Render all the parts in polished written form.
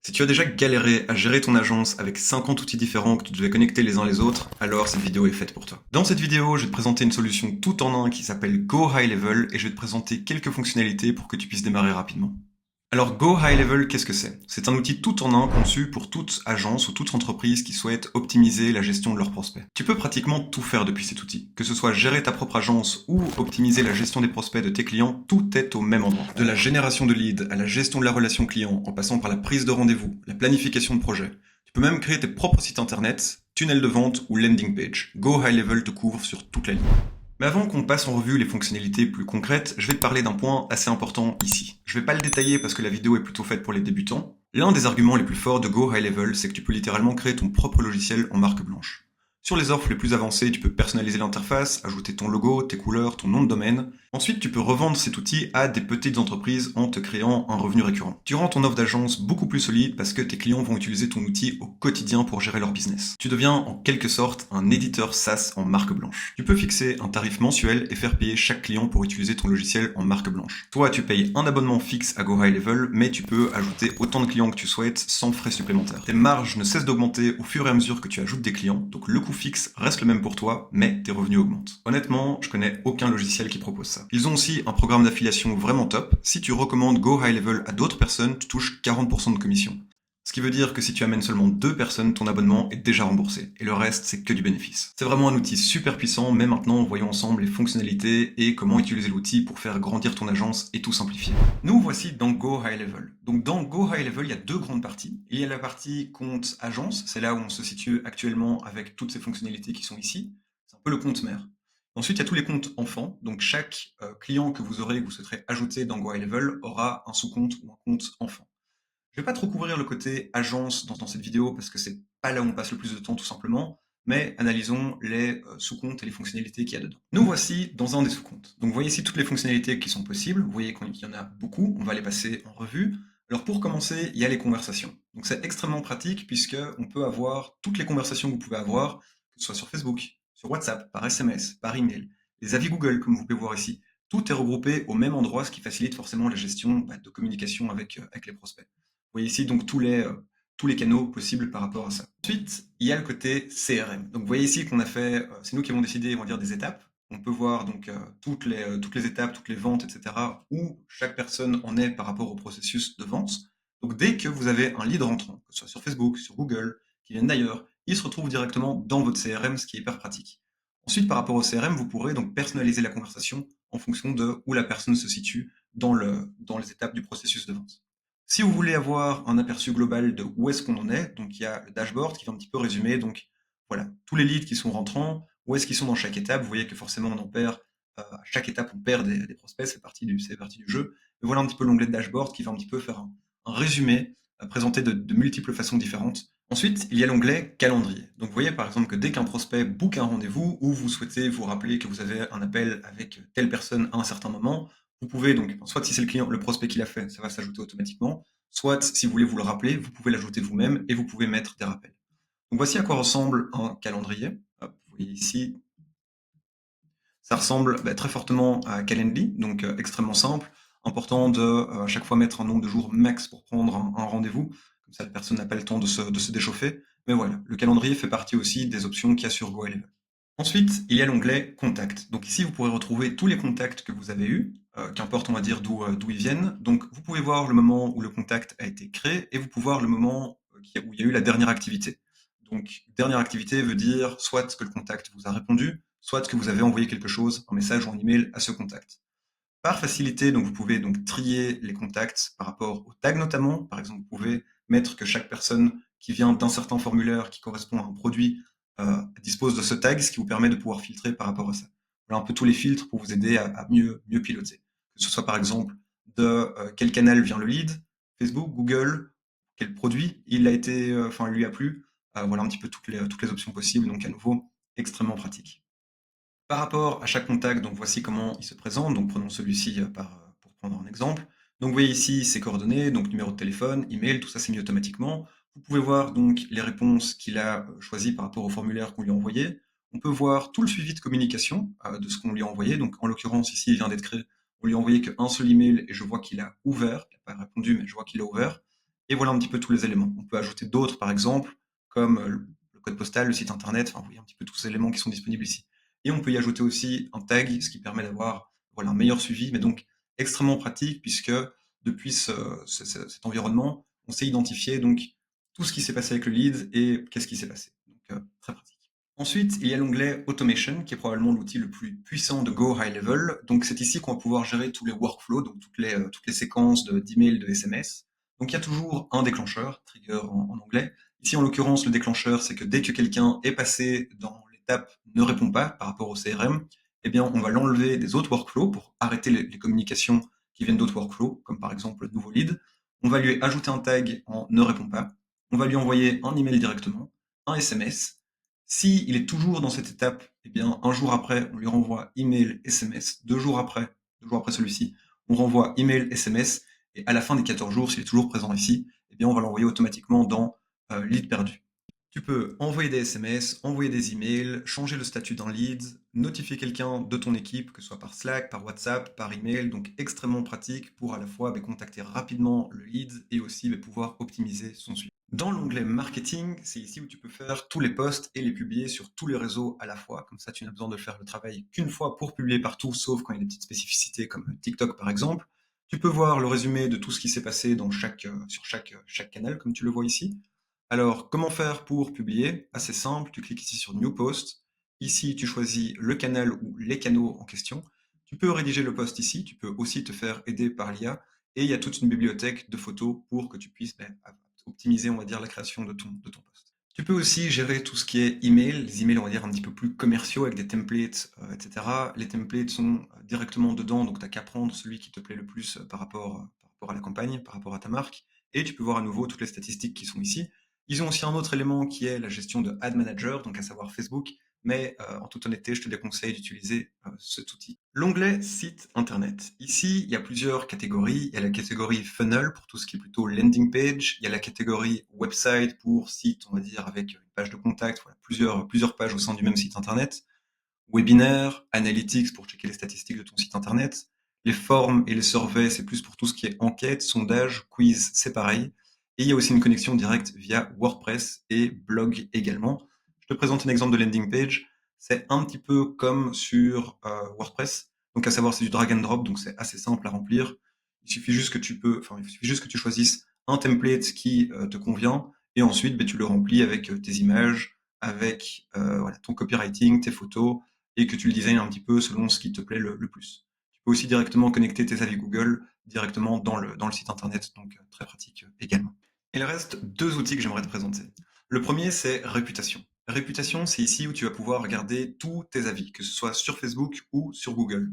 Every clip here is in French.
Si tu as déjà galéré à gérer ton agence avec 50 outils différents que tu devais connecter les uns les autres, alors cette vidéo est faite pour toi. Dans cette vidéo, je vais te présenter une solution tout en un qui s'appelle Go High Level et je vais te présenter quelques fonctionnalités pour que tu puisses démarrer rapidement. Alors Go High Level, qu'est-ce que c'est? C'est un outil tout en un conçu pour toute agence ou toute entreprise qui souhaite optimiser la gestion de leurs prospects. Tu peux pratiquement tout faire depuis cet outil. Que ce soit gérer ta propre agence ou optimiser la gestion des prospects de tes clients, tout est au même endroit. De la génération de leads à la gestion de la relation client, en passant par la prise de rendez-vous, la planification de projet. Tu peux même créer tes propres sites internet, tunnels de vente ou landing page. Go High Level te couvre sur toute la ligne. Mais avant qu'on passe en revue les fonctionnalités plus concrètes, je vais te parler d'un point assez important ici. Je vais pas le détailler parce que la vidéo est plutôt faite pour les débutants. L'un des arguments les plus forts de Go High Level, c'est que tu peux littéralement créer ton propre logiciel en marque blanche. Sur les offres les plus avancées, tu peux personnaliser l'interface, ajouter ton logo, tes couleurs, ton nom de domaine. Ensuite, tu peux revendre cet outil à des petites entreprises en te créant un revenu récurrent. Tu rends ton offre d'agence beaucoup plus solide parce que tes clients vont utiliser ton outil au quotidien pour gérer leur business. Tu deviens en quelque sorte un éditeur SaaS en marque blanche. Tu peux fixer un tarif mensuel et faire payer chaque client pour utiliser ton logiciel en marque blanche. Toi, tu payes un abonnement fixe à Go High Level, mais tu peux ajouter autant de clients que tu souhaites sans frais supplémentaires. Tes marges ne cessent d'augmenter au fur et à mesure que tu ajoutes des clients, donc le coût fixe reste le même pour toi, mais tes revenus augmentent. Honnêtement, je connais aucun logiciel qui propose ça. Ils ont aussi un programme d'affiliation vraiment top. Si tu recommandes Go High Level à d'autres personnes, tu touches 40% de commission. Ce qui veut dire que si tu amènes seulement 2 personnes, ton abonnement est déjà remboursé. Et le reste, c'est que du bénéfice. C'est vraiment un outil super puissant, mais maintenant, voyons ensemble les fonctionnalités et comment utiliser l'outil pour faire grandir ton agence et tout simplifier. Nous voici dans Go High Level. Donc dans Go High Level, il y a deux grandes parties. Il y a la partie compte agence, c'est là où on se situe actuellement avec toutes ces fonctionnalités qui sont ici. C'est un peu le compte mère. Ensuite, il y a tous les comptes enfants. Donc chaque client que vous aurez, que vous souhaiterez ajouter dans Go High Level aura un sous-compte ou un compte enfant. Je vais pas trop couvrir le côté agence dans cette vidéo parce que c'est pas là où on passe le plus de temps tout simplement, mais analysons les sous-comptes et les fonctionnalités qu'il y a dedans. Nous voici dans un des sous-comptes. Donc vous voyez ici toutes les fonctionnalités qui sont possibles, vous voyez qu'il y en a beaucoup, on va les passer en revue. Alors pour commencer, il y a les conversations. Donc c'est extrêmement pratique puisque on peut avoir toutes les conversations que vous pouvez avoir, que ce soit sur Facebook, sur WhatsApp, par SMS, par email, les avis Google comme vous pouvez voir ici. Tout est regroupé au même endroit, ce qui facilite forcément la gestion de communication avec les prospects. Vous voyez ici donc tous les canaux possibles par rapport à ça. Ensuite, il y a le côté CRM. Donc vous voyez ici qu'on a fait, c'est nous qui avons décidé, on va dire, des étapes. On peut voir donc toutes les étapes, toutes les ventes, etc., où chaque personne en est par rapport au processus de vente. Donc dès que vous avez un lead rentrant, que ce soit sur Facebook, sur Google, qui viennent d'ailleurs, il se retrouve directement dans votre CRM, ce qui est hyper pratique. Ensuite, par rapport au CRM, vous pourrez donc personnaliser la conversation en fonction de où la personne se situe dans les étapes du processus de vente. Si vous voulez avoir un aperçu global de où est-ce qu'on en est, donc il y a le dashboard qui va un petit peu résumer, donc voilà, tous les leads qui sont rentrants, où est-ce qu'ils sont dans chaque étape. Vous voyez que forcément on en perd, à chaque étape on perd des prospects, c'est partie du jeu. Mais voilà un petit peu l'onglet de dashboard qui va un petit peu faire un résumé présenté de multiples façons différentes. Ensuite, il y a l'onglet calendrier. Donc vous voyez par exemple que dès qu'un prospect book un rendez-vous ou vous souhaitez vous rappeler que vous avez un appel avec telle personne à un certain moment, vous pouvez donc, soit si c'est le client, le prospect qui l'a fait, ça va s'ajouter automatiquement, soit si vous voulez vous le rappeler, vous pouvez l'ajouter vous-même et vous pouvez mettre des rappels. Donc voici à quoi ressemble un calendrier. Hop, vous voyez ici, ça ressemble très fortement à Calendly, donc extrêmement simple. Important de à chaque fois mettre un nombre de jours max pour prendre un rendez-vous, comme ça la personne n'a pas le temps de se déchauffer. Mais voilà, le calendrier fait partie aussi des options qu'il y a sur GoEleven. Ensuite, il y a l'onglet Contact. Donc ici, vous pourrez retrouver tous les contacts que vous avez eus, qu'importe on va dire d'où ils viennent. Donc vous pouvez voir le moment où le contact a été créé et vous pouvez voir le moment où il y a eu la dernière activité. Donc dernière activité veut dire soit que le contact vous a répondu, soit que vous avez envoyé quelque chose, un message ou un email à ce contact. Par facilité, donc vous pouvez donc trier les contacts par rapport aux tags notamment. Par exemple, vous pouvez mettre que chaque personne qui vient d'un certain formulaire qui correspond à un produit dispose de ce tag, ce qui vous permet de pouvoir filtrer par rapport à ça. Voilà un peu tous les filtres pour vous aider à mieux piloter. Que ce soit par exemple de quel canal vient le lead, Facebook, Google, quel produit il a été, lui a plu. Voilà un petit peu toutes les options possibles. Donc à nouveau, extrêmement pratique. Par rapport à chaque contact, donc voici comment il se présente. Donc prenons celui-ci pour prendre un exemple. Donc vous voyez ici ses coordonnées, donc numéro de téléphone, email, tout ça c'est mis automatiquement. Vous pouvez voir donc les réponses qu'il a choisies par rapport au formulaire qu'on lui a envoyé. On peut voir tout le suivi de communication de ce qu'on lui a envoyé. Donc en l'occurrence ici il vient d'être créé. On lui a envoyé qu'un seul email et je vois qu'il a ouvert. Il n'a pas répondu mais je vois qu'il a ouvert. Et voilà un petit peu tous les éléments. On peut ajouter d'autres, par exemple, comme le code postal, le site internet, enfin, vous voyez un petit peu tous ces éléments qui sont disponibles ici. Et on peut y ajouter aussi un tag, ce qui permet d'avoir voilà, un meilleur suivi, mais donc extrêmement pratique, puisque depuis cet environnement, on sait identifier donc tout ce qui s'est passé avec le lead et qu'est-ce qui s'est passé. Donc, très pratique. Ensuite, il y a l'onglet Automation, qui est probablement l'outil le plus puissant de Go High Level. Donc, c'est ici qu'on va pouvoir gérer tous les workflows, donc toutes les séquences d'emails, de SMS. Donc, il y a toujours un déclencheur, trigger en anglais. Ici, en l'occurrence, le déclencheur, c'est que dès que quelqu'un est passé dans l'étape ne répond pas par rapport au CRM, eh bien, on va l'enlever des autres workflows pour arrêter les communications qui viennent d'autres workflows, comme par exemple le nouveau lead. On va lui ajouter un tag en ne répond pas. On va lui envoyer un email directement, un SMS. Si il est toujours dans cette étape, eh bien, un jour après, on lui renvoie email, SMS. 2 jours après celui-ci, on renvoie email, SMS. Et à la fin des 14 jours, s'il est toujours présent ici, eh bien, on va l'envoyer automatiquement dans lead perdu. Tu peux envoyer des SMS, envoyer des emails, changer le statut d'un lead, notifier quelqu'un de ton équipe, que ce soit par Slack, par WhatsApp, par email, donc extrêmement pratique pour à la fois contacter rapidement le lead et aussi pouvoir optimiser son suivi. Dans l'onglet marketing, c'est ici où tu peux faire tous les posts et les publier sur tous les réseaux à la fois. Comme ça, tu n'as besoin de faire le travail qu'une fois pour publier partout, sauf quand il y a des petites spécificités comme TikTok par exemple. Tu peux voir le résumé de tout ce qui s'est passé sur chaque canal, comme tu le vois ici. Alors, comment faire pour publier? Assez simple, tu cliques ici sur New Post. Ici, tu choisis le canal ou les canaux en question. Tu peux rédiger le post ici, tu peux aussi te faire aider par l'IA. Et il y a toute une bibliothèque de photos pour que tu puisses optimiser, on va dire, la création de ton post. Tu peux aussi gérer tout ce qui est email, les emails, on va dire, un petit peu plus commerciaux avec des templates, etc. Les templates sont directement dedans, donc tu n'as qu'à prendre celui qui te plaît le plus par rapport à la campagne, par rapport à ta marque. Et tu peux voir à nouveau toutes les statistiques qui sont ici. Ils ont aussi un autre élément qui est la gestion de Ad Manager, donc à savoir Facebook, mais en toute honnêteté, je te déconseille d'utiliser cet outil. L'onglet site internet. Ici, il y a plusieurs catégories. Il y a la catégorie funnel pour tout ce qui est plutôt landing page. Il y a la catégorie website pour site, on va dire, avec une page de contact, voilà, plusieurs pages au sein du même site internet. Webinaire, analytics pour checker les statistiques de ton site internet. Les formes et les surveys, c'est plus pour tout ce qui est enquête, sondage, quiz, c'est pareil. Et il y a aussi une connexion directe via WordPress et blog également. Je te présente un exemple de landing page. C'est un petit peu comme sur WordPress. Donc à savoir, c'est du drag and drop, donc c'est assez simple à remplir. Il suffit juste que tu choisisses un template qui te convient et ensuite tu le remplis avec tes images, avec voilà, ton copywriting, tes photos, et que tu le designes un petit peu selon ce qui te plaît le plus. Tu peux aussi directement connecter tes avis Google directement dans le site internet, donc très pratique également. Il reste 2 outils que j'aimerais te présenter. Le premier, c'est Réputation. Réputation, c'est ici où tu vas pouvoir regarder tous tes avis, que ce soit sur Facebook ou sur Google.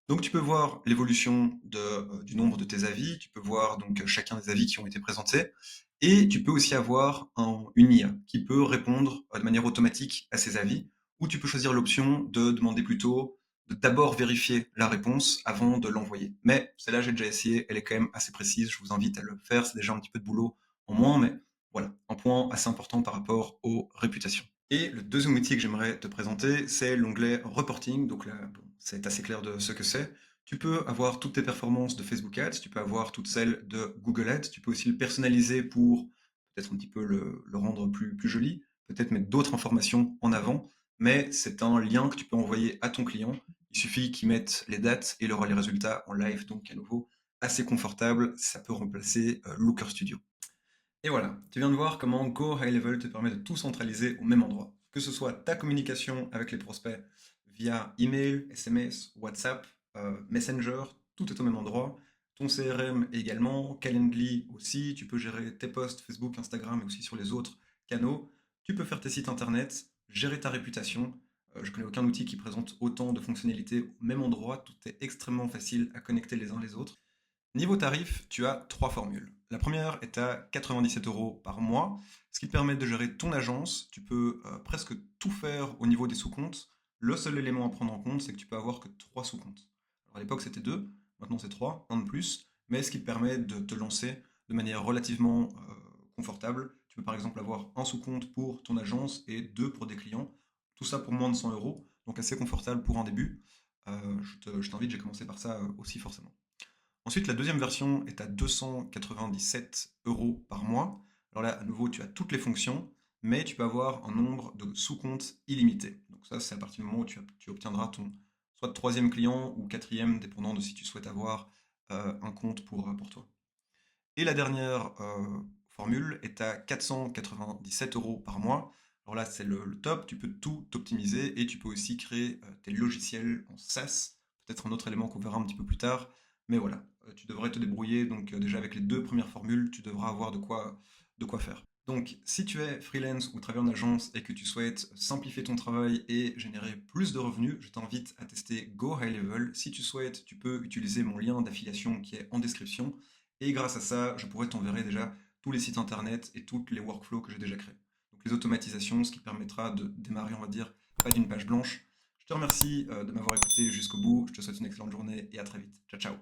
Donc tu peux voir l'évolution du nombre de tes avis, tu peux voir donc chacun des avis qui ont été présentés, et tu peux aussi avoir une IA qui peut répondre de manière automatique à ces avis, ou tu peux choisir l'option de demander plutôt de d'abord vérifier la réponse avant de l'envoyer. Mais celle-là, j'ai déjà essayé, elle est quand même assez précise, je vous invite à le faire, c'est déjà un petit peu de boulot en moins, mais voilà, un point assez important par rapport aux réputations. Et le deuxième outil que j'aimerais te présenter, c'est l'onglet Reporting. Donc là, bon, c'est assez clair de ce que c'est. Tu peux avoir toutes tes performances de Facebook Ads, tu peux avoir toutes celles de Google Ads, tu peux aussi le personnaliser pour peut-être un petit peu le rendre plus joli, peut-être mettre d'autres informations en avant, mais c'est un lien que tu peux envoyer à ton client. Il suffit qu'il mette les dates et il aura les résultats en live, donc à nouveau assez confortable, ça peut remplacer Looker Studio. Et voilà, tu viens de voir comment Go High Level te permet de tout centraliser au même endroit. Que ce soit ta communication avec les prospects via email, SMS, WhatsApp, Messenger, tout est au même endroit. Ton CRM également, Calendly aussi, tu peux gérer tes posts Facebook, Instagram et aussi sur les autres canaux. Tu peux faire tes sites internet, gérer ta réputation. Je connais aucun outil qui présente autant de fonctionnalités au même endroit, tout est extrêmement facile à connecter les uns les autres. Niveau tarif, tu as 3 formules. La première est à 97 € par mois, ce qui te permet de gérer ton agence. Tu peux presque tout faire au niveau des sous-comptes. Le seul élément à prendre en compte, c'est que tu peux avoir que 3 sous-comptes. Alors à l'époque, c'était 2, maintenant c'est 3, un de plus, mais ce qui te permet de te lancer de manière relativement confortable. Tu peux par exemple avoir un sous-compte pour ton agence et 2 pour des clients. Tout ça pour moins de 100 €, donc assez confortable pour un début. Je t'invite, j'ai commencé par ça aussi forcément. Ensuite, la deuxième version est à 297 € par mois. Alors là, à nouveau, tu as toutes les fonctions, mais tu peux avoir un nombre de sous-comptes illimité. Donc ça, c'est à partir du moment où tu obtiendras ton soit troisième client ou quatrième, dépendant de si tu souhaites avoir un compte pour toi. Et la dernière formule est à 497 € par mois. Alors là, c'est le top, tu peux tout optimiser et tu peux aussi créer tes logiciels en SaaS. Peut-être un autre élément qu'on verra un petit peu plus tard. Mais voilà, tu devrais te débrouiller. Donc déjà avec les deux premières formules, tu devras avoir de quoi faire. Donc si tu es freelance ou travailles en agence et que tu souhaites simplifier ton travail et générer plus de revenus, je t'invite à tester Go High Level. Si tu souhaites, tu peux utiliser mon lien d'affiliation qui est en description. Et grâce à ça, je pourrais t'enverrer déjà tous les sites internet et tous les workflows que j'ai déjà créés. Donc les automatisations, ce qui permettra de démarrer, on va dire, pas d'une page blanche. Je te remercie de m'avoir écouté jusqu'au bout. Je te souhaite une excellente journée et à très vite. Ciao, ciao.